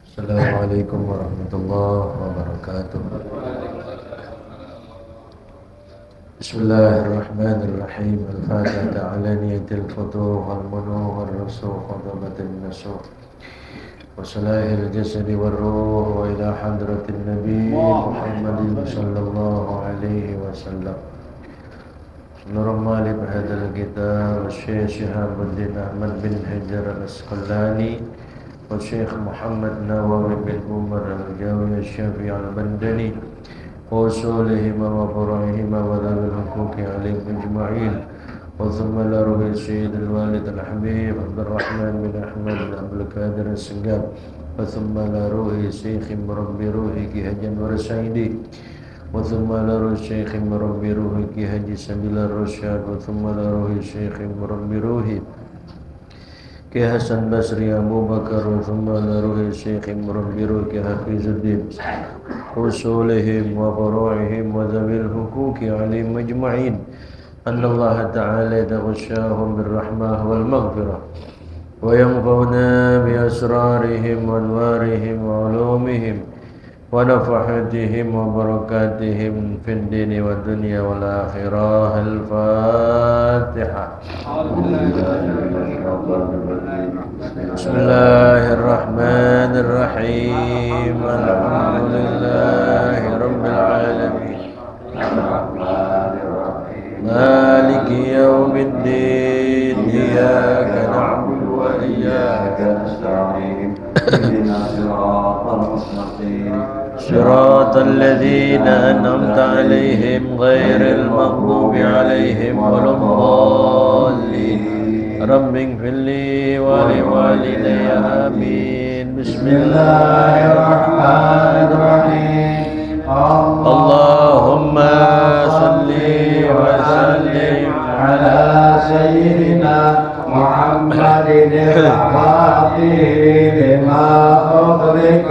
Assalamualaikum warahmatullahi wabarakatuh. Bismillahirrahmanirrahim. Al-Fatihah ala niyatil futuh wal munuh wal rusukh wa dhabatin nasuh wa salahil jasadi wal ruh wa ila hadratin nabi Muhammadin sallallahu alaihi wasallam. Nurul Malik hadal kitab Syekh Shihabuddin Ahmad bin Hajar al-Asqalani والشيخ محمد نووي بن عمر الجاوي الشافعي البندني وأصولهما وفروعهما وذوي الحقوق عليهم أجمعين وثم لروي السيد الوالد الحبيب عبد الرحمن بن أحمد بن عبد القادر السنجاب وثم لروي الشيخ مربي روحي كي هجن ورسايدي وثم لروي الشيخ مربي روحي كي هجي سبيل الرشاد وثم لروي الشيخ مربي روحي Ki Hasan Basri Abu Bakar Thumma laruhi Syekh Murabbiru Ki Hafizuddin Usulihim wa faru'ihim wa zawil hukuki alim majma'in Anna Allah Ta'ala yataghashahum birrahmah wal maghfirah Wa yanfa'una bi asrarihim wa anwarihim wa ulumihim Wa nafahatihim wa barakatihim fid dini wa dunya wal akhirah. Al-Fatihah. Bismillahirrahmanirrahim. Alhamdulillahi rabbil alamin. Maliki yaumiddin. Iyyaka na'budu wa iyyaka nasta'in. Ihdinas siratal mustaqim. صراط الذين أنعمت عليهم غير المغضوب عليهم ولا الضالين رب اغفر لي ولوالدي آمين بسم الله الرحمن الرحيم اللهم صل وسلم على سيدنا محمد الفاتح لما أغلق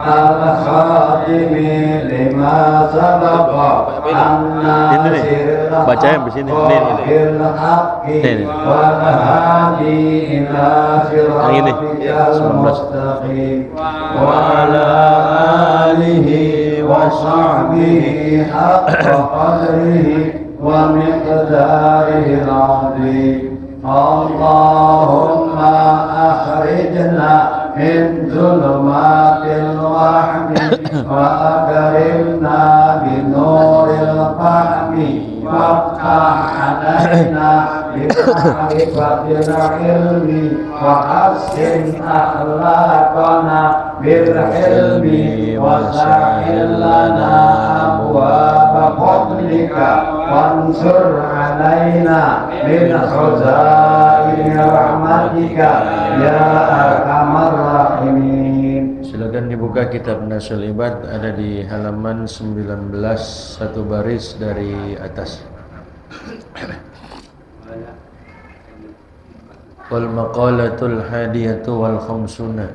Al-Khatimi lima sabaqa an-nasir baca yang di sini bil haqqi wa hadi ila siratal mustaqim wa ala alihi wa sahbihi haqqa qadrihi wa miqdarihi al-azim Allahumma akhrijna من ظلمات الوهم وأكرمنا بنور الفهم وافتح علينا بمعرفة العلم وحسن أخلاقنا بالحلم وسهل لنا أبواب فضلك وانصر علينا من خزائن رحمتك يا أرحم الراحمين. Silakan dibuka kitab Nasul Ibad, ada di halaman 19, satu baris dari atas. Wal maqalatul hadiyatu wal khamsuna.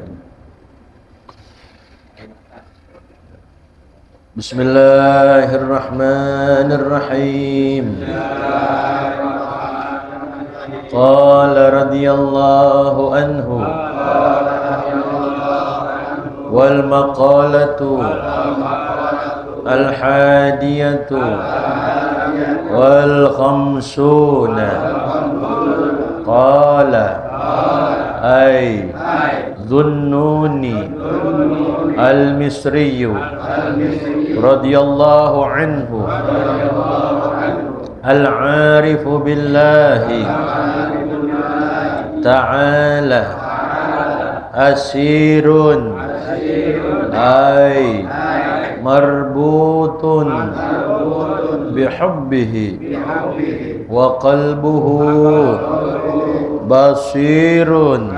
Bismillahirrahmanirrahim. Qala radhiyallahu anhu wal maqalatu al hadiyatu wal khamsuna qala ay Dhunnuni al-Misriyu radhiyallahu anhu al-arifu billahi ta'ala asirun ay marbutun bihubbihi wa qalbuhu basirun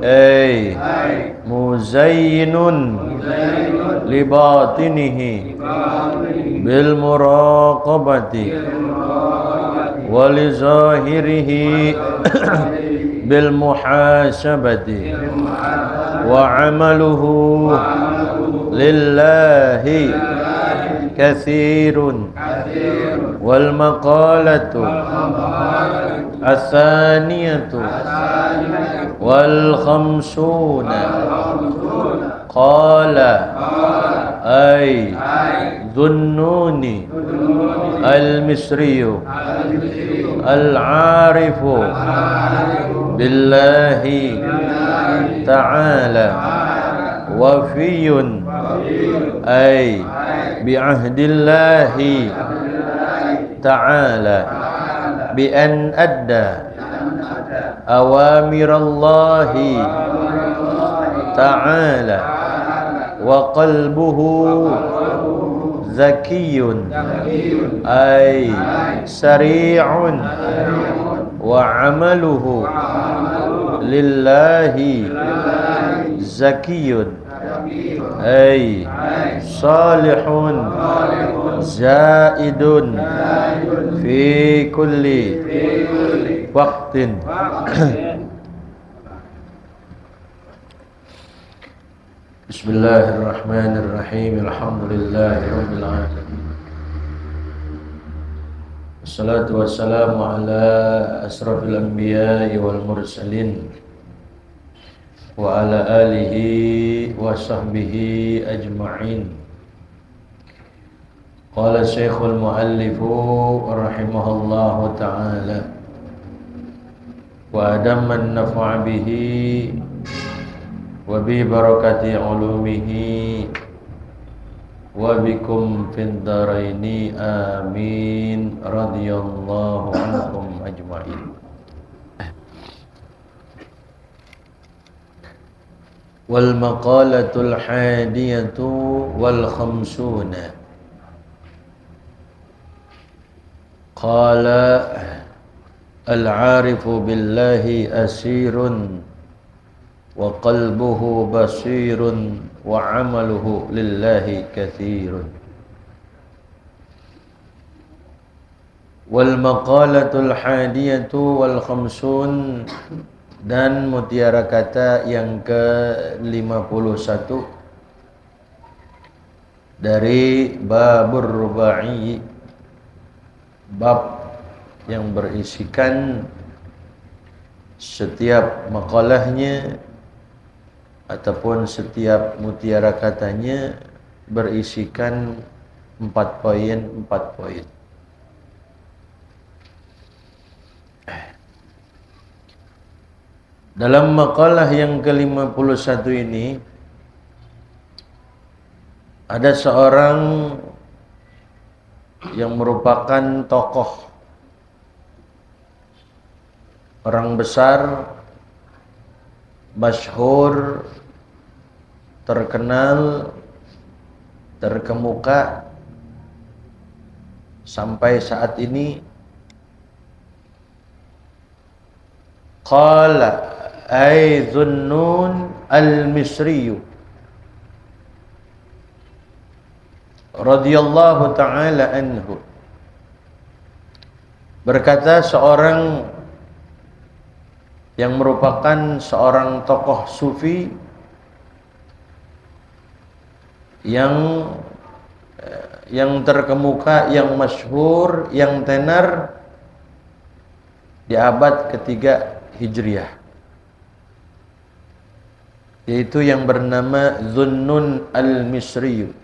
ay muzayyinun libatinihi bil muraqabati wa li zahirihi bil muhasabati wa amaluhu lillahi kathirun wal maqalatu الثانية والخمسون qala ay dhunnuni al-misriyu al-arifu billahi ta'ala wafiyun ay bi'ahdillahi ta'ala bi an adda awamirallahi ta'ala wa qalbuhu zakiyun ay sari'un wa amaluhu lillahi zakiyun ay salihun zaidun fi kulli waqtin. Bismillahirrahmanirrahim. Alhamdulillahirabbil alamin. Wassalatu wassalamu ala asrafil anbiya'i wal mursalin wa ala alihi wa sahbihi ajma'in. Qala Syekhul Muallifu rahimahullahu ta'ala wa adamman nafa'a bihi wa bi barakati ulumihi wa bikum fid dharaini amin radhiyallahu ankum ajma'in. Wal maqalatul hadiyatu wal khamsuna qala al-arifu billahi asirun wa qalbuhu basirun wa amaluhu lillahi kathirun. Wal maqalatul hadiyatu wal khamsun, dan mutiara kata yang ke-51 dari babur rubai, bab yang berisikan setiap makalahnya ataupun setiap mutiara katanya berisikan 4 poin. Dalam makalah yang ke-51 ini ada seorang yang merupakan tokoh, orang besar, masyhur, terkenal, terkemuka sampai saat ini. Qala ay Dhunnun al-Misriyu radhiyallahu ta'ala anhu, berkata seorang yang merupakan seorang tokoh sufi yang terkemuka, yang masyhur, yang tenar di abad ketiga Hijriah, yaitu yang bernama Dhunnun al-Misriyu.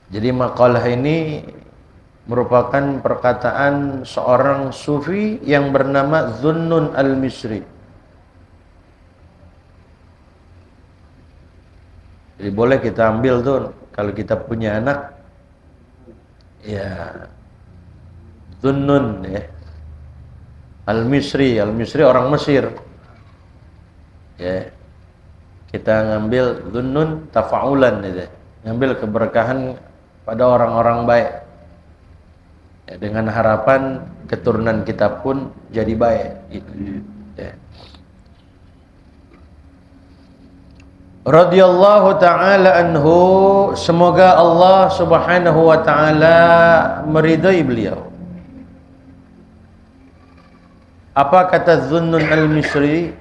Jadi makalah ini merupakan perkataan seorang sufi yang bernama Dhunnun al-Misri. Jadi boleh kita ambil tuh kalau kita punya anak, ya Dhunnun ya, al-Misri, al-Misri orang Mesir. Ya, kita ngambil Dhunnun tafa'ulan gitu, ngambil keberkahan pada orang-orang baik. Ya, dengan harapan keturunan kita pun jadi baik gitu. Ya. Radhiyallahu ta'ala anhu, semoga Allah subhanahu wa ta'ala meridai beliau. Apa kata Dhunnun al-Misri?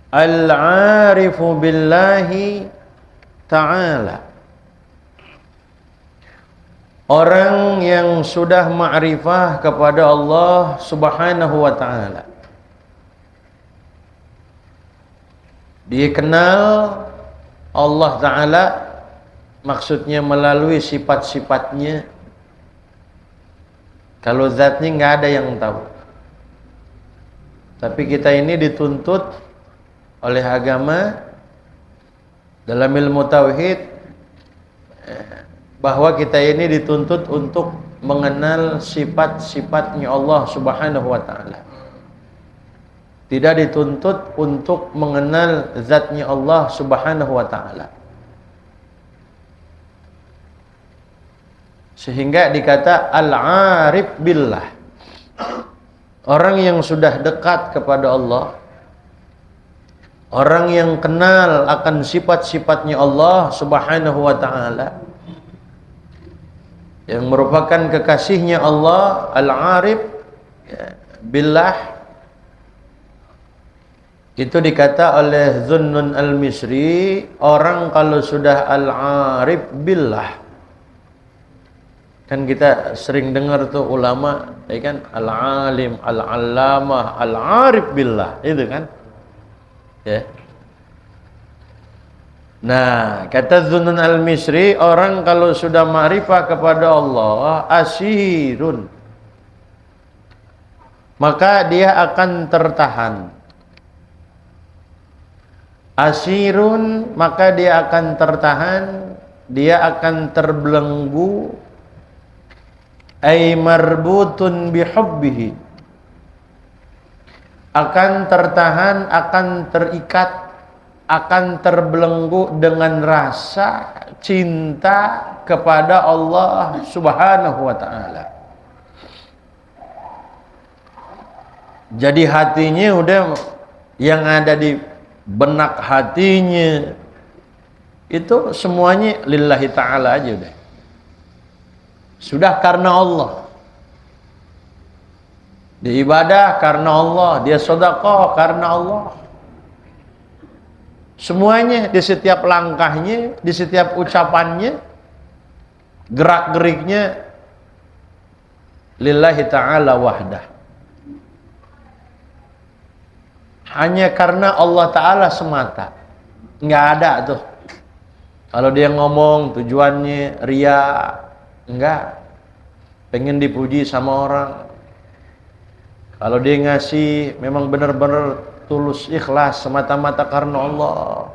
Al-arifu billahi ta'ala, orang yang sudah ma'rifah kepada Allah subhanahu wa ta'ala. Dia kenal Allah Ta'ala, maksudnya melalui sifat-sifatnya. Kalau zatnya nggak ada yang tahu. Tapi kita ini dituntut oleh agama dalam ilmu tauhid bahwa kita ini dituntut untuk mengenal sifat-sifatnya Allah Subhanahu wa Ta'ala. Tidak dituntut untuk mengenal zatnya Allah Subhanahu wa Ta'ala. Sehingga dikata al-arif billah. Orang yang sudah dekat kepada Allah, orang yang kenal akan sifat-sifatnya Allah Subhanahu wa Ta'ala, yang merupakan kekasihnya Allah, al-arif billah, itu dikata oleh Zunnun al-Misri, orang kalau sudah al-arif billah. Kan kita sering dengar tuh ulama, ya kan, al-alim, al-allamah, al-arif billah, itu kan. Ya. Nah, kata Zunnun al-Misri, orang kalau sudah ma'rifah kepada Allah, asirun, maka dia akan tertahan. Asirun, maka dia akan tertahan, dia akan terbelenggu, ay marbutun bihubbihi, akan tertahan, akan terikat, akan terbelenggu dengan rasa cinta kepada Allah Subhanahu wa Ta'ala. Jadi hatinya udah, yang ada di benak hatinya itu semuanya lillahi ta'ala aja udah. Sudah karena Allah. Dia ibadah karena Allah, dia sedekah karena Allah. Semuanya, di setiap langkahnya, di setiap ucapannya, gerak-geriknya lillahi ta'ala wahdah. Hanya karena Allah Ta'ala semata. Nggak ada tuh. Kalau dia ngomong tujuannya ria, enggak. Pengen dipuji sama orang. Kalau dia ngasih memang benar-benar tulus ikhlas semata-mata karena Allah.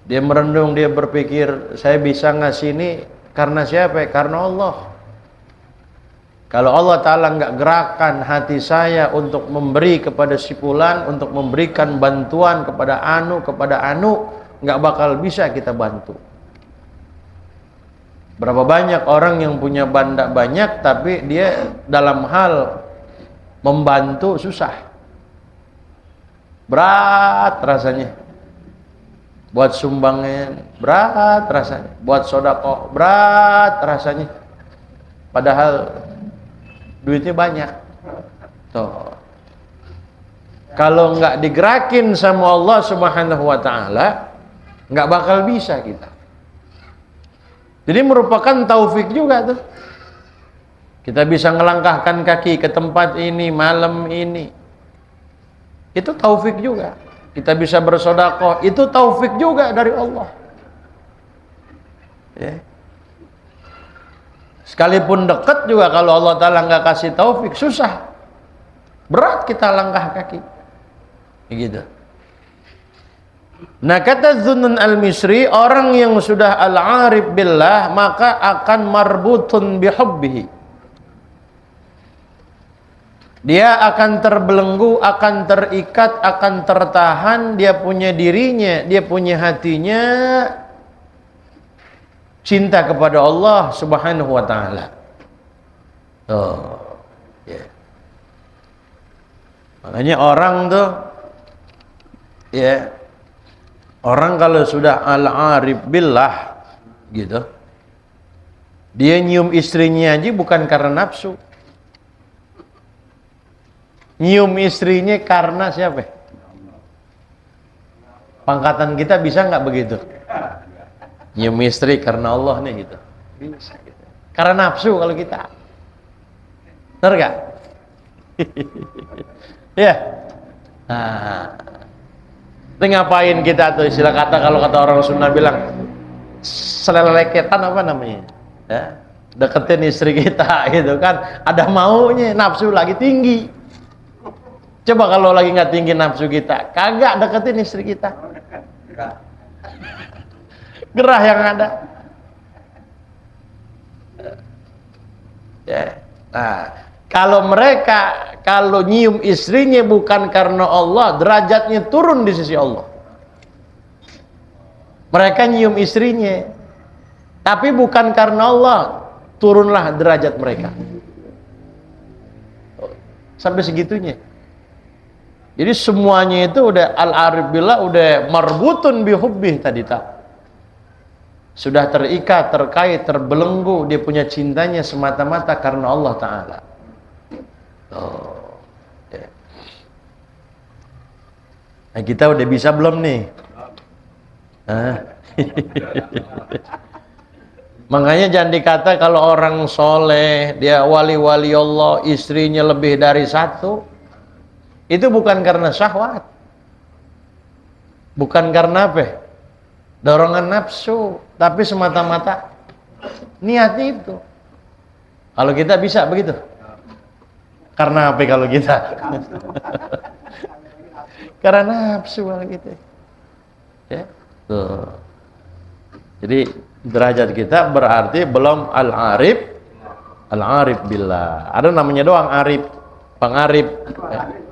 Dia merenung, dia berpikir, saya bisa ngasih ini karena siapa? Karena Allah. Kalau Allah Ta'ala nggak gerakan hati saya untuk memberi kepada si fulan, untuk memberikan bantuan kepada anu, nggak bakal bisa kita bantu. Berapa banyak orang yang punya banda banyak, tapi dia dalam hal membantu susah. Berat rasanya. Buat sumbangan, berat rasanya. Buat sedekah, berat rasanya. Padahal duitnya banyak. Tuh. Kalau nggak digerakin sama Allah Subhanahu wa Ta'ala, nggak bakal bisa kita. Jadi merupakan taufik juga tuh. Kita bisa ngelangkahkan kaki ke tempat ini malam ini. Itu taufik juga. Kita bisa bersedekah, itu taufik juga dari Allah. Ya. Sekalipun dekat juga kalau Allah Ta'ala nggak kasih taufik, susah. Berat kita langkah kaki. Begitu. Nah, kata Zunnun al-Misri, orang yang sudah al-arif billah, maka akan marbutun bihubbihi. Dia akan terbelenggu, akan terikat, akan tertahan, dia punya dirinya, dia punya hatinya cinta kepada Allah Subhanahu wa Ta'ala. Oh, yeah. Makanya orang tuh, ya, yeah, orang kalau sudah al-arif billah gitu, dia nyium istrinya aja bukan karena nafsu. Nyium istrinya karena siapa? Pangkatan kita bisa nggak begitu? Nyium istri karena Allah nih gitu. Bisa gitu. Karena nafsu kalau kita. Benar nggak? Ya. Nah, Itu ngapain kita tuh, istilah kata kalau kata orang Sunda bilang seleleketan apa namanya? Ya, deketin istri kita gitu kan, ada maunya, nafsu lagi tinggi. Coba kalau lagi nggak tinggi nafsu kita, kagak deketin istri kita. Gerah yang ada. Ya. Nah, kalau nyium istrinya bukan karena Allah, derajatnya turun di sisi Allah. Mereka nyium istrinya, tapi bukan karena Allah, turunlah derajat mereka. Sampai segitunya. Jadi semuanya itu udah al-arif billah, udah marbutun bihubbih tadi tak. Sudah terikat, terkait, terbelenggu, dia punya cintanya semata-mata karena Allah Ta'ala. Oh, ya. Nah, kita udah bisa belum nih? Makanya jangan dikata kalau orang soleh, dia wali-wali Allah, istrinya lebih dari satu, itu bukan karena syahwat, bukan karena apa? Dorongan nafsu, tapi semata-mata niatnya itu. Kalau kita bisa begitu. Karena apa kalau kita? Karena nafsu kalau gitu. Ya. Tuh. Jadi derajat kita berarti belum al-arif billah. Ada namanya doang arif, Bang Arif,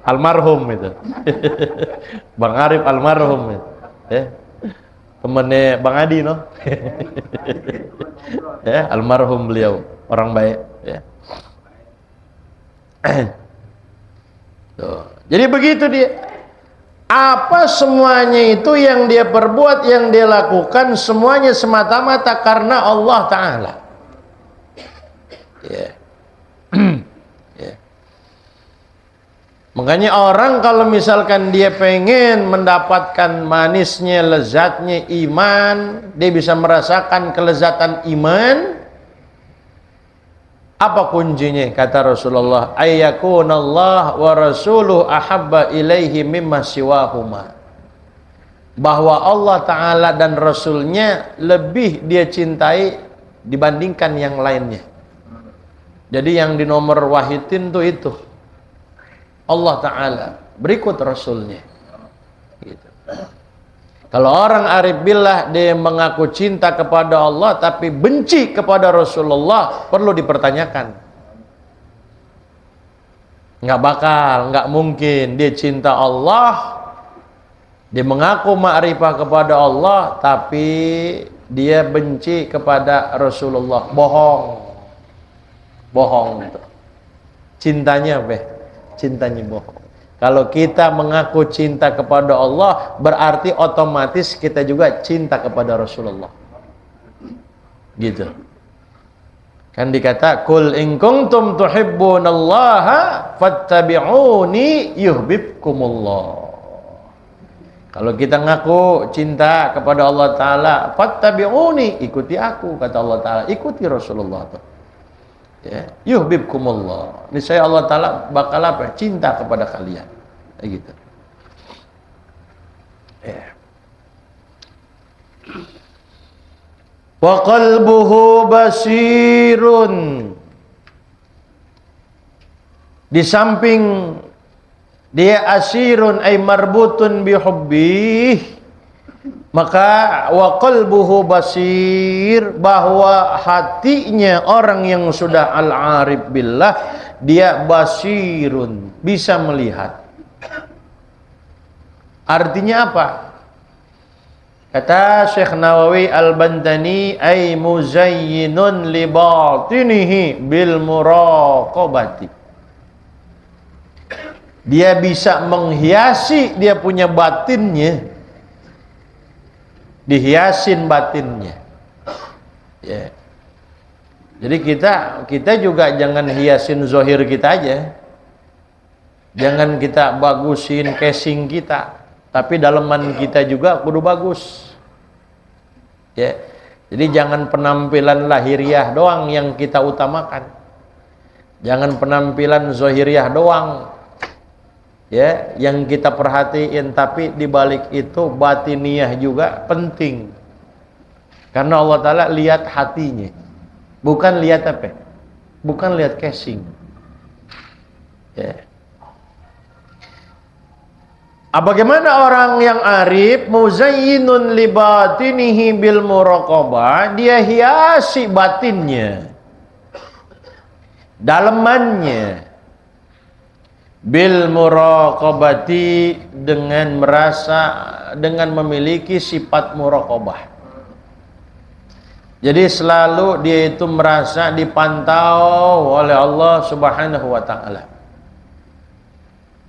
almarhum itu. Bang Arif almarhum itu. Ya. Temennya Bang Adi no. Ya, almarhum beliau, orang baik ya. Tuh. Jadi begitu dia. Apa semuanya itu yang dia perbuat, yang dia lakukan, semuanya semata-mata karena Allah Ta'ala. Ya. Ya. Makanya orang kalau misalkan dia pengen mendapatkan manisnya, lezatnya iman, dia bisa merasakan kelezatan iman. Apa kuncinya? Kata Rasulullah, ayyakunallah wa rasuluh ahabba ilaihi mimma siwahuma. Bahwa Allah Ta'ala dan Rasulnya lebih dia cintai dibandingkan yang lainnya. Jadi yang di nomor wahidin tuh itu Allah Ta'ala, berikut Rasulnya gitu. Kalau orang arif billah, dia mengaku cinta kepada Allah tapi benci kepada Rasulullah, perlu dipertanyakan. Nggak mungkin dia cinta Allah, dia mengaku ma'rifah kepada Allah tapi dia benci kepada Rasulullah. Bohong itu. Cintanya apa? Cintanya bohong. Kalau kita mengaku cinta kepada Allah, berarti otomatis kita juga cinta kepada Rasulullah. Gitu. Kan dikata, "Qul in kuntum tuhibbunallaha fattabi'uni yuhibbukumullah." Kalau kita ngaku cinta kepada Allah Ta'ala, fattabi'uni, ikuti aku, kata Allah Ta'ala, ikuti Rasulullah. Ya, yuhibbukumullah. Niscaya Allah Ta'ala bakal apa? Cinta kepada kalian. Kayak gitu. Ya. Wa qalbuhu basirun. Di samping dia asirun ay marbutun bihubbih, maka wa qalbuhu basir, bahwa hatinya orang yang sudah al-arif billah, dia basirun, bisa melihat. Artinya apa? Kata Syekh Nawawi Al-Bantani, ay muzayyinun li batinihi bil muraqabati. Dia bisa menghiasi dia punya batinnya, dihiasin batinnya. Ya. Jadi kita juga jangan hiasin zohir kita aja, jangan kita bagusin casing kita, tapi daleman kita juga kudu bagus. Ya. Jadi jangan penampilan lahiriah doang yang kita utamakan, jangan penampilan zohiriah doang. Ya, yang kita perhatiin, tapi di balik itu batiniyah juga penting. Karena Allah Ta'ala lihat hatinya. Bukan lihat apa? Bukan lihat casing. Ya. Bagaimana orang yang arif muzayyinun li batinihi bil muraqabah, dia hiasi batinnya, dalemannya bil muraqabati, dengan merasa, dengan memiliki sifat muraqabah. Jadi selalu dia itu merasa dipantau oleh Allah Subhanahu wa taala.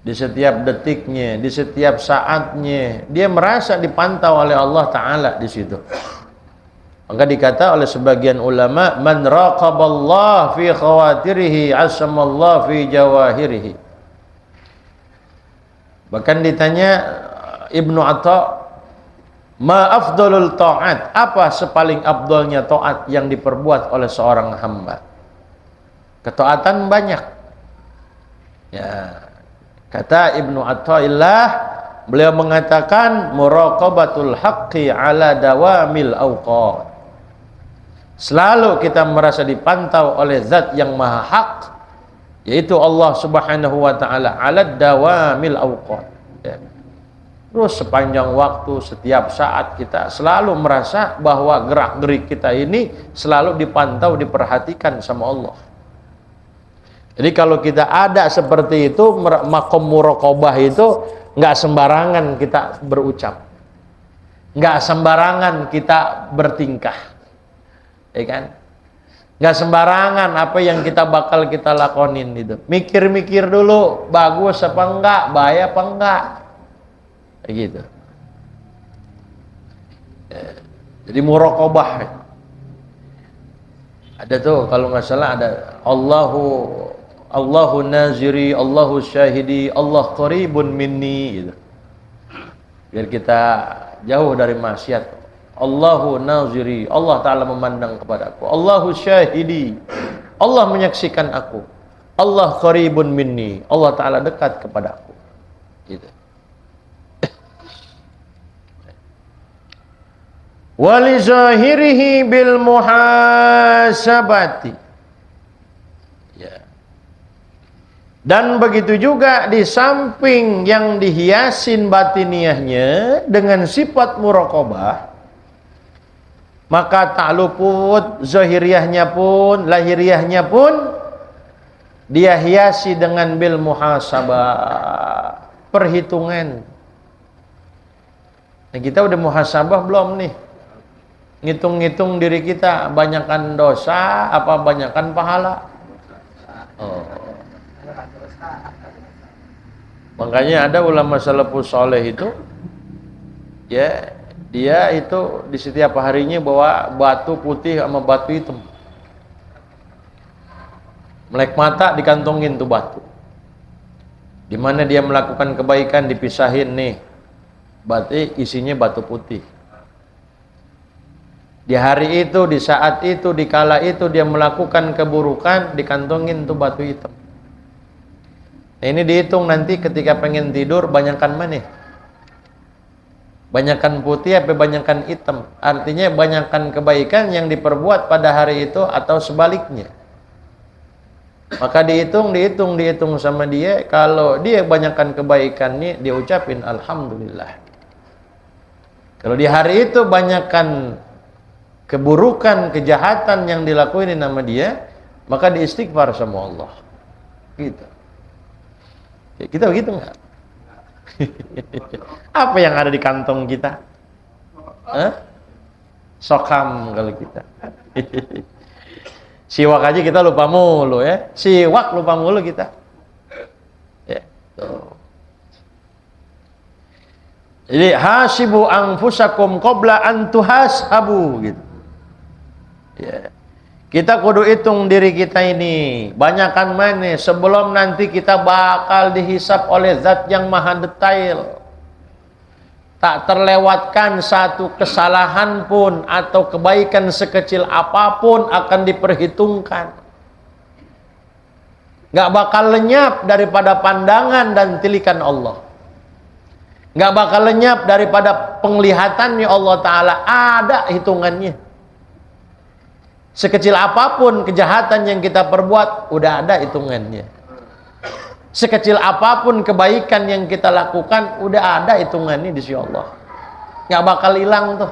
Di setiap detiknya, di setiap saatnya, dia merasa dipantau oleh Allah taala di situ. Maka dikata oleh sebagian ulama, man raqaballah fi khawatirihi asamallah fi jawahirihi. Bahkan ditanya Ibnu Atha, ma afdalul ta'at, apa sepaling afdalnya taat yang diperbuat oleh seorang hamba? Ketaatan banyak. Ya, kata Ibnu Athaillah, beliau mengatakan muraqabatul haqqi ala dawamil awqat. Selalu kita merasa dipantau oleh zat yang maha hak, yaitu Allah Subhanahu wa taala, ala dawamil awqat. Ya. Terus sepanjang waktu, setiap saat kita selalu merasa bahwa gerak-gerik kita ini selalu dipantau, diperhatikan sama Allah. Jadi kalau kita ada seperti itu, makom muraqabah itu nggak sembarangan kita berucap, nggak sembarangan kita bertingkah, ya kan? Nggak sembarangan apa yang kita bakal kita lakonin itu. Mikir-mikir dulu, bagus apa enggak, bahaya apa enggak. Gitu. Jadi muraqabah ada tuh, kalau nggak salah ada Allahu naziri, Allahu syahidi, Allah qaribun minni gitu. Biar kita jauh dari maksiat. Allahu naziri, Allah taala memandang kepadaku. Allahu syahidi, Allah menyaksikan aku. Allah qaribun minni, Allah taala dekat kepadaku. Gitu. Wali zahirihi bil muhasabati. Ya. Dan begitu juga di samping yang dihiasin batiniyahnya dengan sifat muraqabah, maka tak luput zahiriyahnya pun, lahiriyahnya pun dia hiasi dengan bil muhasabah, perhitungan. Nah, kita udah muhasabah belum nih? Ngitung-ngitung diri kita, banyakkan dosa apa banyakkan pahala? Oh. Makanya ada ulama salafus saleh itu, ya, dia itu di setiap harinya bawa batu putih sama batu hitam. Melek mata dikantongin tuh batu. Di mana dia melakukan kebaikan dipisahin nih, berarti isinya batu putih. Di hari itu, di saat itu, di kala itu dia melakukan keburukan, dikantongin tuh batu hitam. Nah, ini dihitung nanti ketika pengen tidur, banyakkan mana? Banyakkan putih apa banyakkan hitam? Artinya banyakkan kebaikan yang diperbuat pada hari itu atau sebaliknya. Maka dihitung sama dia. Kalau dia banyakkan kebaikannya, dia ucapin alhamdulillah. Kalau di hari itu banyakkan keburukan, kejahatan yang dilakuin nama dia, maka diistighfar sama Allah. Gitu. Ya, kita begitu nggak? Apa yang ada di kantong kita? Sokam kalau kita. Siwak aja kita lupa mulu ya. Siwak lupa mulu kita. Ya, tuh. Jadi hasibu anfusakum qabla an tuhasabu gitu. Ya. Kita kudu hitung diri kita ini, banyakkan mana sebelum nanti kita bakal dihisap oleh zat yang maha detail. Tak terlewatkan satu kesalahan pun atau kebaikan sekecil apapun akan diperhitungkan. Nggak bakal lenyap daripada pandangan dan tilikan Allah. Nggak bakal lenyap daripada penglihatannya Allah Ta'ala. Ada hitungannya. Sekecil apapun kejahatan yang kita perbuat, udah ada hitungannya. Sekecil apapun kebaikan yang kita lakukan, udah ada hitungannya di sisi Allah. Nggak bakal hilang tuh.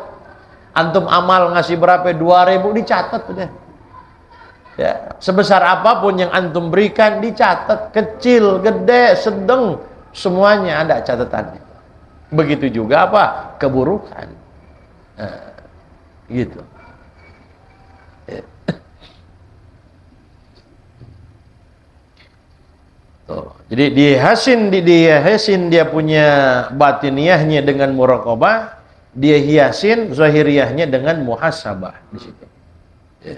Antum amal ngasih berapa? 2.000 dicatat udah. Ya, sebesar apapun yang antum berikan dicatat, kecil, gede, sedang, semuanya ada catatannya. Begitu juga apa? Keburukan. Nah, gitu. Ya. Tuh. Jadi dihiasin dia punya batiniyahnya dengan muraqabah, dia hiasin zahiriyahnya dengan muhasabah di situ. Ya.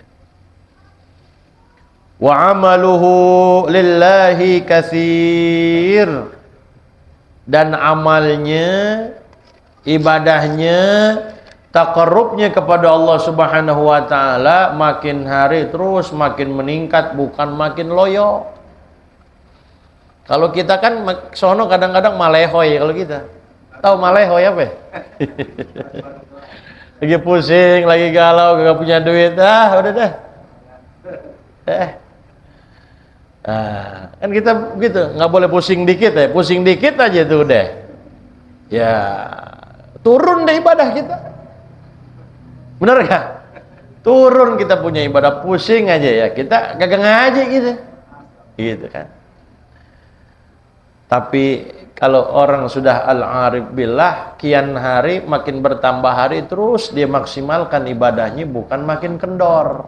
Wa amaluhu lillahi katsir, dan amalnya, ibadahnya, taqarrubnya kepada Allah Subhanahu wa taala makin hari terus makin meningkat, bukan makin loyo. Kalau kita kan sono kadang-kadang malehoy. Kalau kita tahu malehoy apa? Lagi pusing, lagi galau, gak punya duit, udah deh. Kan kita begitu, nggak boleh pusing dikit ya, pusing dikit aja tuh udah, ya turun deh ibadah kita, bener gak? Turun kita punya ibadah, pusing aja ya, kita gagang aja gitu kan. Tapi kalau orang sudah al-arif billah, kian hari makin bertambah hari terus dia maksimalkan ibadahnya, bukan makin kendor.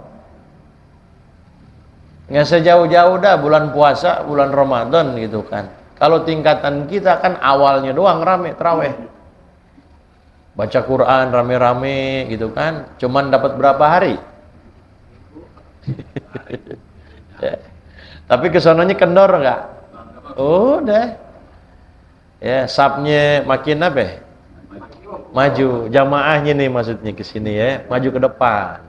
Nggak sejauh-jauh dah bulan puasa, bulan Ramadan gitu kan. Kalau tingkatan kita kan awalnya doang rame terawih, baca Quran rame-rame gitu kan. Cuman dapat berapa hari? Ya. Tapi kesononya kendor nggak? Udah. Ya, sapnya makin apa? Maju. Jamaahnya nih maksudnya ke sini ya, maju ke depan.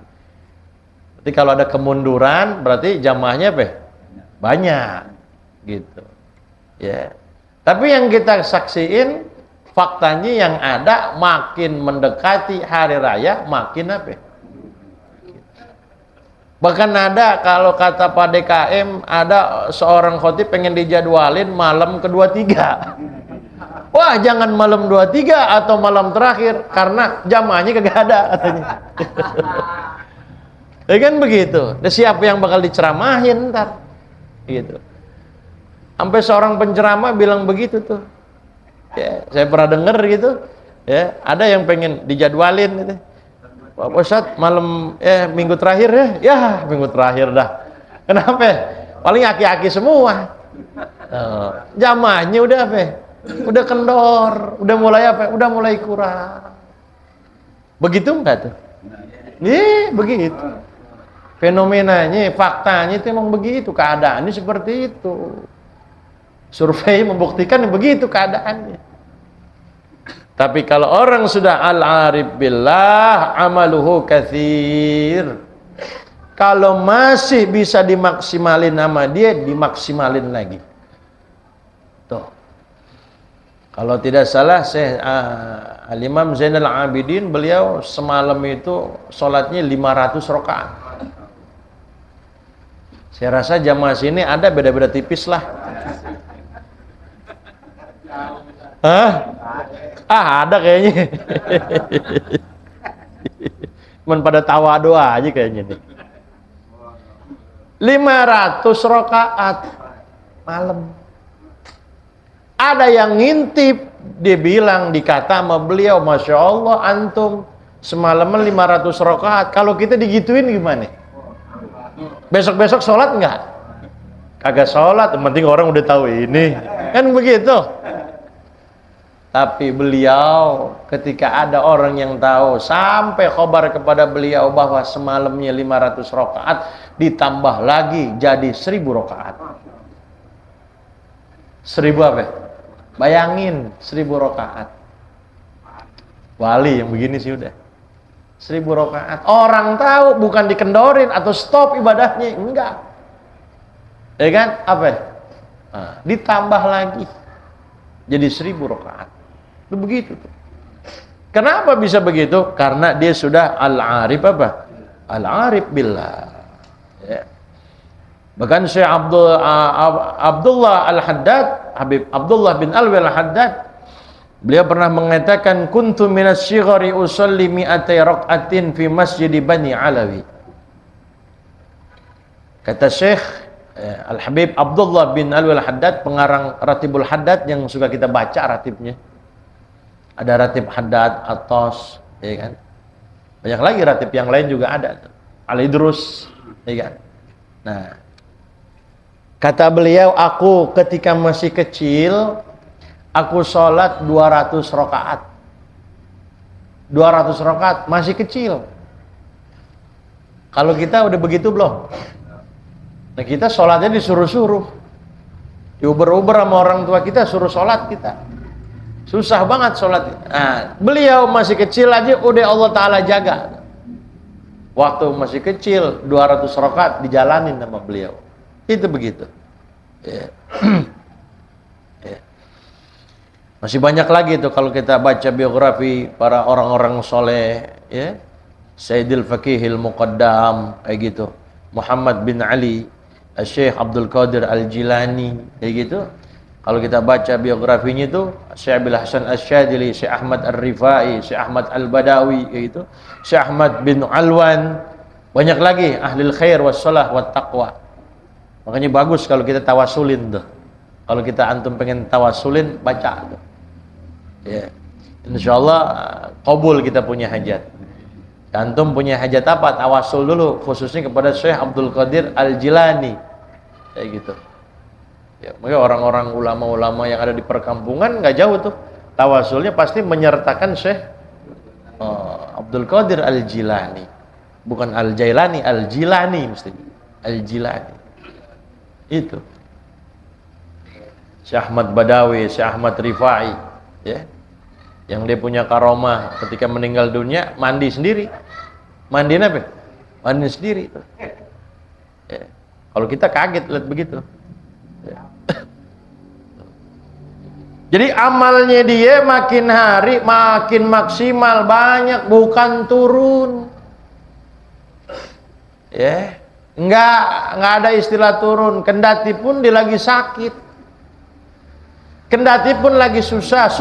Jadi kalau ada kemunduran berarti jamaahnya apa? Banyak gitu. Ya. Tapi yang kita saksiin faktanya yang ada makin mendekati hari raya makin apa? Bahkan ada kalau kata Pak DKM ada seorang khotib pengen dijadwalin malam ke-23. Wah, jangan malam 23 atau malam terakhir karena jamaahnya kagak ada katanya. Ya kan begitu. Dan siapa yang bakal diceramahin ntar? Gitu. Sampai seorang penceramah bilang begitu tuh. Ya, saya pernah denger gitu. Ya, ada yang pengen dijadwalin gitu. Pak Ustadz malam minggu terakhir ya. Ya, minggu terakhir dah. Kenapa? Paling aki-aki semua. Jamaahnya udah apa? Udah kendor, udah mulai apa? Udah mulai kurang. Begitu enggak tuh? Nih, begitu. Fenomenanya, faktanya itu emang begitu, keadaannya seperti itu. Survei membuktikan begitu keadaannya. Tapi kalau orang sudah al-arif billah, amaluhu katsir. Kalau masih bisa dimaksimalin nama dia, dimaksimalin lagi. Tuh. Kalau tidak salah, Al-Imam Zainal Abidin, beliau semalam itu sholatnya 500 rakaat. Saya rasa jamaah sini ada beda-beda tipis lah. Ada kayaknya. Cuman pada tawa doa aja kayaknya nih. 500 rakaat malam. Ada yang ngintip, dia bilang, dikata sama beliau, Masya Allah antum semalaman 500 rakaat. Kalau kita digituin gimana? Besok-besok sholat enggak? Kagak sholat, yang penting orang udah tahu ini. Kan begitu. Tapi beliau ketika ada orang yang tahu, sampai khobar kepada beliau bahwa semalamnya 500 rakaat, ditambah lagi jadi 1000 rakaat. 1000 apa? Bayangin 1000 rakaat. Wali yang begini sih udah. 1000 rakaat. Orang tahu, bukan dikendorin atau stop ibadahnya, enggak. Ya kan? Apa? Nah, ditambah lagi jadi 1000 rakaat. Itu begitu tuh. Kenapa bisa begitu? Karena dia sudah al-arif apa? Al-arif billah. Ya. Bahkan Syekh Abdullah Al-Haddad, Habib Abdullah bin Alwi Al-Haddad, beliau pernah mengatakan, kuntu minas shighari usalli mi'atai rak'atin fi masjid Bani Alawi. Kata Syekh Al-Habib Abdullah bin Alwi Al-Haddad, pengarang Ratibul Haddad yang suka kita baca ratibnya. Ada ratib Haddad, Atos, ya kan? Banyak lagi ratib yang lain juga ada. Al-Idrus, ya kan? Nah, kata beliau, aku ketika masih kecil, aku sholat 200 rakaat. 200 rakaat, masih kecil. Kalau kita udah begitu belum? Nah, kita sholatnya disuruh-suruh. Diuber-uber sama orang tua kita, suruh sholat kita. Susah banget sholat. Nah, beliau masih kecil aja udah Allah Ta'ala jaga. Waktu masih kecil 200 rakaat dijalanin sama beliau. Itu begitu. Ya. Ya. Masih banyak lagi tuh kalau kita baca biografi para orang-orang soleh, ya. Sayyidil Faqihil Muqaddam kayak gitu. Muhammad bin Ali, Syekh Abdul Qadir Al-Jilani kayak gitu. Kalau kita baca biografinya itu Syekh Abil Hasan Asy-Syadzili, Syekh Ahmad Ar-Rifai, Syekh Ahmad Al-Badawi kayak gitu. Syekh Ahmad bin Alwan, banyak lagi ahlil khair wassalah wat taqwa. Makanya bagus kalau kita tawasulin tuh. Kalau kita antum pengen tawasulin, baca tuh. Ya. Insyaallah qabul kita punya hajat. Antum punya hajat apa? Tawasul dulu khususnya kepada Syekh Abdul Qadir Al-Jilani. Kayak gitu. Ya, maka orang-orang ulama-ulama yang ada di perkampungan nggak jauh tuh. Tawasulnya pasti menyertakan Syekh Abdul Qadir Al-Jilani. Bukan Al-Jailani, Al-Jilani mesti. Al-Jilani. Itu. Syekh Ahmad Badawi, Syekh Ahmad Rifai, ya. Yang dia punya karomah ketika meninggal dunia mandi sendiri. Mandiin apa? Mandi sendiri itu. Ya. Kalau kita kaget lihat begitu. Ya. Jadi amalnya dia makin hari makin maksimal, banyak, bukan turun. Ya. Enggak ada istilah turun, kendati pun dia lagi sakit. Kendati pun lagi susah,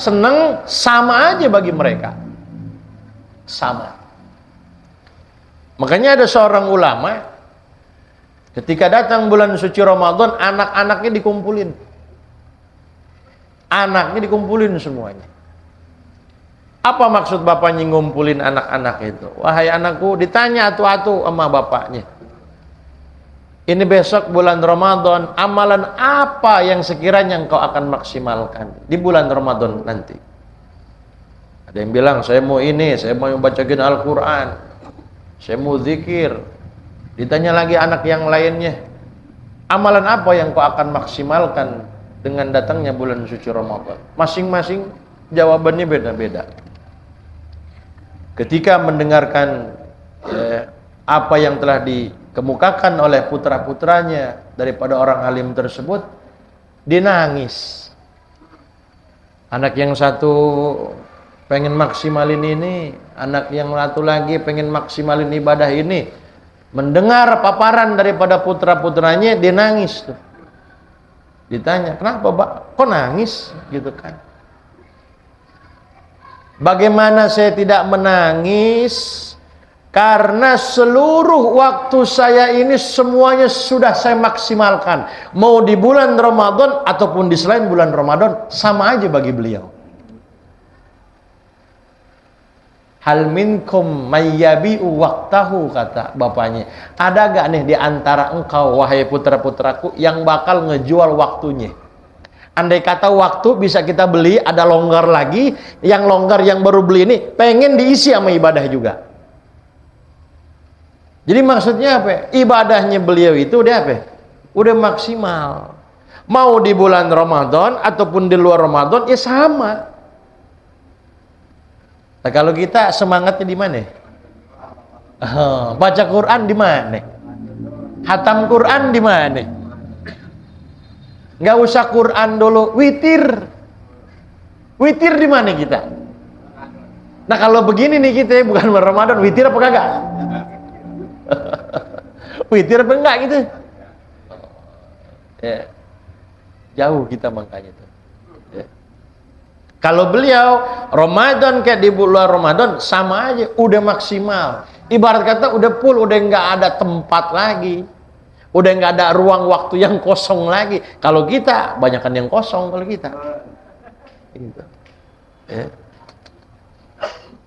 seneng, sama aja bagi mereka. Sama. Makanya ada seorang ulama, ketika datang bulan suci Ramadan, anak-anaknya dikumpulin. Anaknya dikumpulin semuanya. Apa maksud bapaknya ngumpulin anak-anak itu? Wahai anakku, ditanya atu-atu sama bapaknya. Ini besok bulan Ramadan, amalan apa yang sekiranya engkau akan maksimalkan di bulan Ramadan nanti? Ada yang bilang, saya mau ini, saya mau bacain Al-Quran, saya mau zikir. Ditanya lagi anak yang lainnya, amalan apa yang engkau akan maksimalkan dengan datangnya bulan suci Ramadan? Masing-masing jawabannya beda-beda. Ketika mendengarkan apa yang telah dikemukakan oleh putra-putranya daripada orang alim tersebut, dia nangis. Anak yang satu pengen maksimalin ini, anak yang satu lagi pengen maksimalin ibadah ini. Mendengar paparan daripada putra-putranya, dia nangis tuh. Ditanya, kenapa Pak? Kok nangis? Gitu kan. Bagaimana saya tidak menangis? Karena seluruh waktu saya ini semuanya sudah saya maksimalkan. Mau di bulan Ramadan ataupun di selain bulan Ramadan, sama aja bagi beliau. Hal minkum mayyabi'u waqtahu, kata bapaknya. Ada gak nih di antara engkau, wahai putra-putraku, yang bakal ngejual waktunya? Andai kata waktu bisa kita beli, ada longgar lagi, yang longgar yang baru beli ini pengen diisi sama ibadah juga. Jadi maksudnya apa? Ibadahnya beliau itu udah apa? Udah maksimal. Mau di bulan Ramadan ataupun di luar Ramadan, ya sama. Nah, kalau kita semangatnya di mana? Baca Quran di mana? Hatam Quran di mana? Nggak usah Quran dulu, witir. Witir di mana kita? Nah kalau begini nih kita bukan Ramadan, witir apa kagak? Witir apa enggak gitu? Ya. Jauh kita makanya tuh. Ya. Kalau beliau Ramadan kayak di bulan Ramadan sama aja, udah maksimal. Ibarat kata udah full, udah nggak ada tempat lagi, udah nggak ada ruang waktu yang kosong lagi. Kalau kita banyakan yang kosong kalau kita. Gitu. Ya.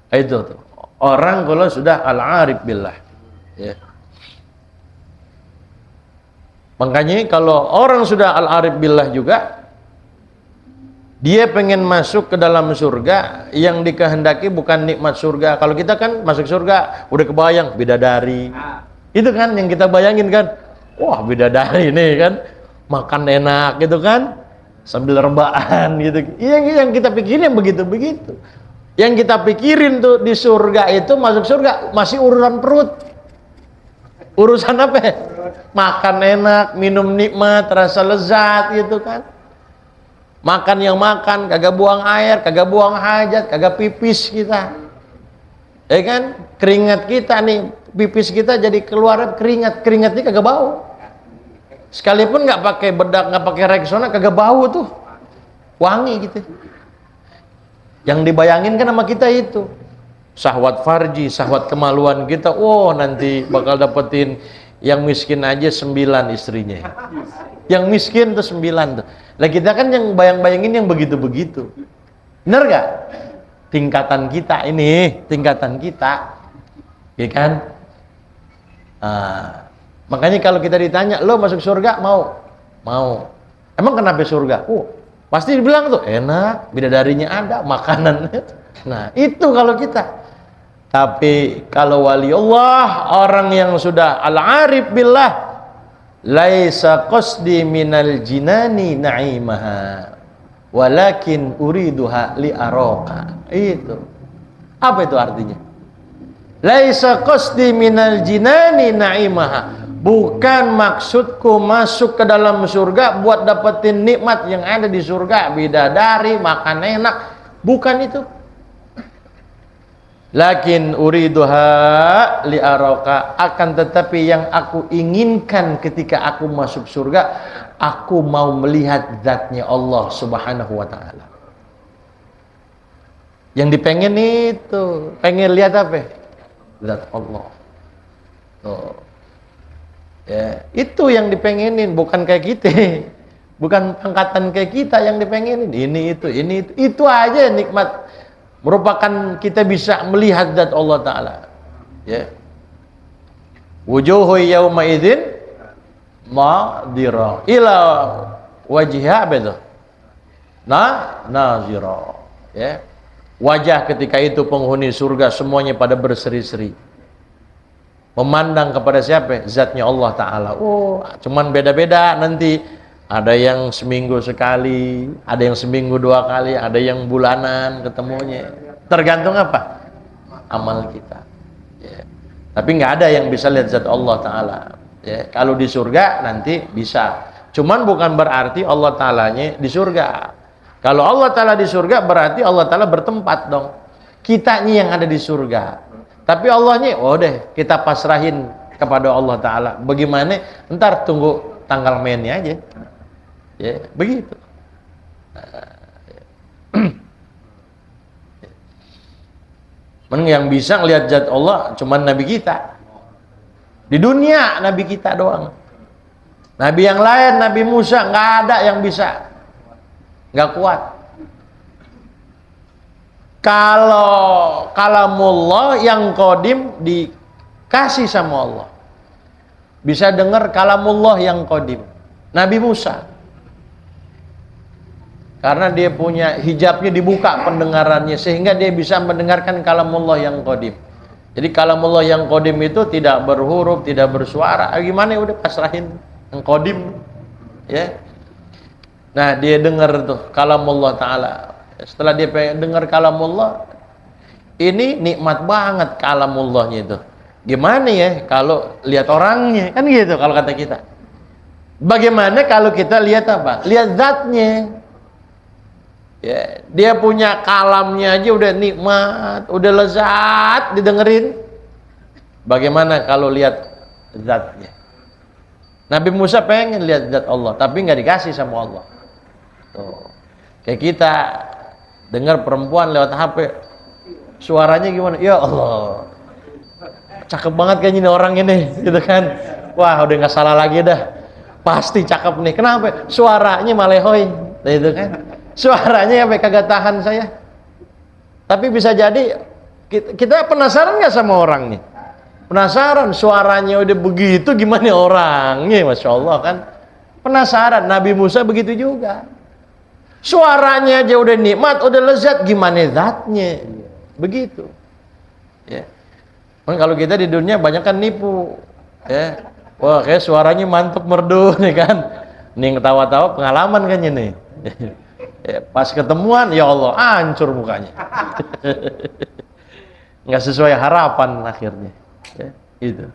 Itu tuh. Orang kalau sudah al-arif billah. Ya. Makanya kalau orang sudah al-arif billah juga, dia pengen masuk ke dalam surga, yang dikehendaki bukan nikmat surga. Kalau kita kan masuk surga udah kebayang bidadari. Itu kan yang kita bayangin kan. Wah, bidadari nih kan, makan enak gitu kan, sambil rebahan gitu. Yang kita pikirin yang begitu-begitu. Yang kita pikirin tuh di surga itu, masuk surga masih urusan perut. Urusan apa? Makan enak, minum nikmat, rasa lezat gitu kan. Makan yang makan, kagak buang air, kagak buang hajat, kagak pipis kita. Ya kan? Keringat kita nih, pipis kita jadi keluar keringat. Keringatnya kagak bau. Sekalipun nggak pakai bedak, nggak pakai Rexona, kagak bau tuh. Wangi gitu. Yang dibayangin kan sama kita itu. Syahwat farji, syahwat kemaluan kita. Oh, nanti bakal dapetin yang miskin aja 9 istrinya. Yang miskin tuh 9 tuh. Lah kita kan yang bayang-bayangin yang begitu-begitu. Bener gak? Tingkatan kita ini, tingkatan kita. Ya kan? Makanya kalau kita ditanya, lo masuk surga mau? Mau. Emang kenapa surga? Pasti dibilang tuh enak, bidadarinya ada, makanannya. Nah, itu kalau kita. Tapi kalau wali Allah, orang yang sudah al-arif billah, laisa qasdi minal jinani na'imaha walakin uriduha li araka. Itu. Apa itu artinya? Laisa qasdi minal jinani na'imaha. Bukan maksudku masuk ke dalam surga buat dapetin nikmat yang ada di surga, bidadari, makan enak. Bukan itu. Lakin uriduha li araka, akan tetapi yang aku inginkan ketika aku masuk surga, aku mau melihat zatnya Allah Subhanahu wa taala. Yang dipengen itu, pengen lihat apa? Zat Allah. Tuh. Ya, itu yang dipengenin, bukan kayak kita. Bukan angkatan kayak kita yang dipengenin. Ini itu aja nikmat. Merupakan kita bisa melihat zat Allah Ta'ala. Ya. Wujuhu yawma idzin nadhira ila wajhiha betul. Nazira. Ya. Wajah ketika itu penghuni surga semuanya pada berseri-seri. Memandang kepada siapa? Zatnya Allah Ta'ala. Cuman beda-beda nanti. Ada yang seminggu sekali, ada yang seminggu 2 kali, ada yang bulanan ketemunya. Tergantung apa? Amal kita. Ya. Tapi nggak ada yang bisa lihat zat Allah Ta'ala. Ya. Kalau di surga nanti bisa. Cuman bukan berarti Allah Ta'alanya di surga. Kalau Allah Ta'ala di surga berarti Allah Ta'ala bertempat dong. Kitanya yang ada di surga. Tapi Allahnya, deh kita pasrahin kepada Allah Ta'ala. Bagaimana? Ntar tunggu tanggal mainnya aja. Ya, begitu. Yang bisa ngelihat zat Allah cuman Nabi kita. Di dunia Nabi kita doang. Nabi yang lain, Nabi Musa, nggak ada yang bisa. Nggak kuat. Kalau kalamullah yang qadim dikasih sama Allah. Bisa dengar kalamullah yang qadim. Nabi Musa. Karena dia punya hijabnya dibuka pendengarannya sehingga dia bisa mendengarkan kalamullah yang qadim. Jadi kalamullah yang qadim itu tidak berhuruf, tidak bersuara. Gimana ya udah pasrahin yang qadim. Ya. Nah, dia dengar tuh kalamullah Ta'ala. Setelah dia dengar kalamullah, ini nikmat banget kalamullahnya itu. Gimana ya kalau lihat orangnya? Kan gitu kalau kata kita. Bagaimana kalau kita lihat apa? Lihat zatnya. Ya, dia punya kalamnya aja udah nikmat, udah lezat didengerin. Bagaimana kalau lihat zatnya? Nabi Musa pengen lihat zat Allah, tapi nggak dikasih sama Allah. Tuh. Kayak kita dengar perempuan lewat HP, suaranya gimana? Ya Allah, cakep banget kayaknya ini orang ini, gitu kan? Wah, udah nggak salah lagi dah, pasti cakep nih. Kenapa? Suaranya malehoy, gitu kan? Suaranya sampai kagak tahan saya. Tapi bisa jadi kita penasaran nggak sama orang nih? Penasaran, suaranya udah begitu, gimana orangnya? Masya Allah kan? Penasaran. Nabi Musa begitu juga. Suaranya aja udah nikmat, udah lezat, gimana zatnya? Begitu. Ya. Kalau kita di dunia banyak kan nipu. Ya. Wah, kayak suaranya mantep merdu nih kan. Nih ketawa-tawa pengalaman kan ini. Ya, pas ketemuan, ya Allah, hancur mukanya. Nggak sesuai harapan akhirnya. Ya, itu.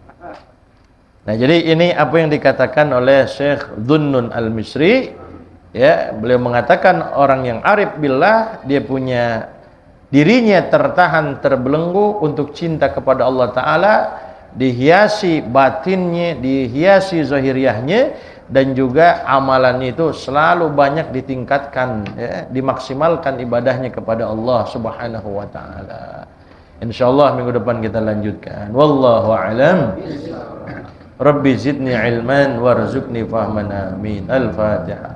Nah, jadi ini apa yang dikatakan oleh Syekh Dhunnun Al-Misri. Ya, beliau mengatakan orang yang arif billah, dia punya dirinya tertahan terbelenggu untuk cinta kepada Allah Ta'ala, dihiasi batinnya, dihiasi zahiriahnya, dan juga amalannya itu selalu banyak ditingkatkan, ya, dimaksimalkan ibadahnya kepada Allah Subhanahu wa Ta'ala. Insyaallah minggu depan kita lanjutkan. Wallahu a'lam. Rabbi zidni ilman warzuqni fahman. Amin. Al-Fatihah.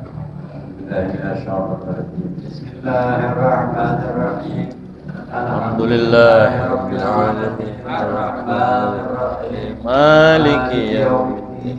Bismillahirrahmanirrahim. Alhamdulillahirabbil alamin. Arrahmanirrahim. Maliki yaumiddin.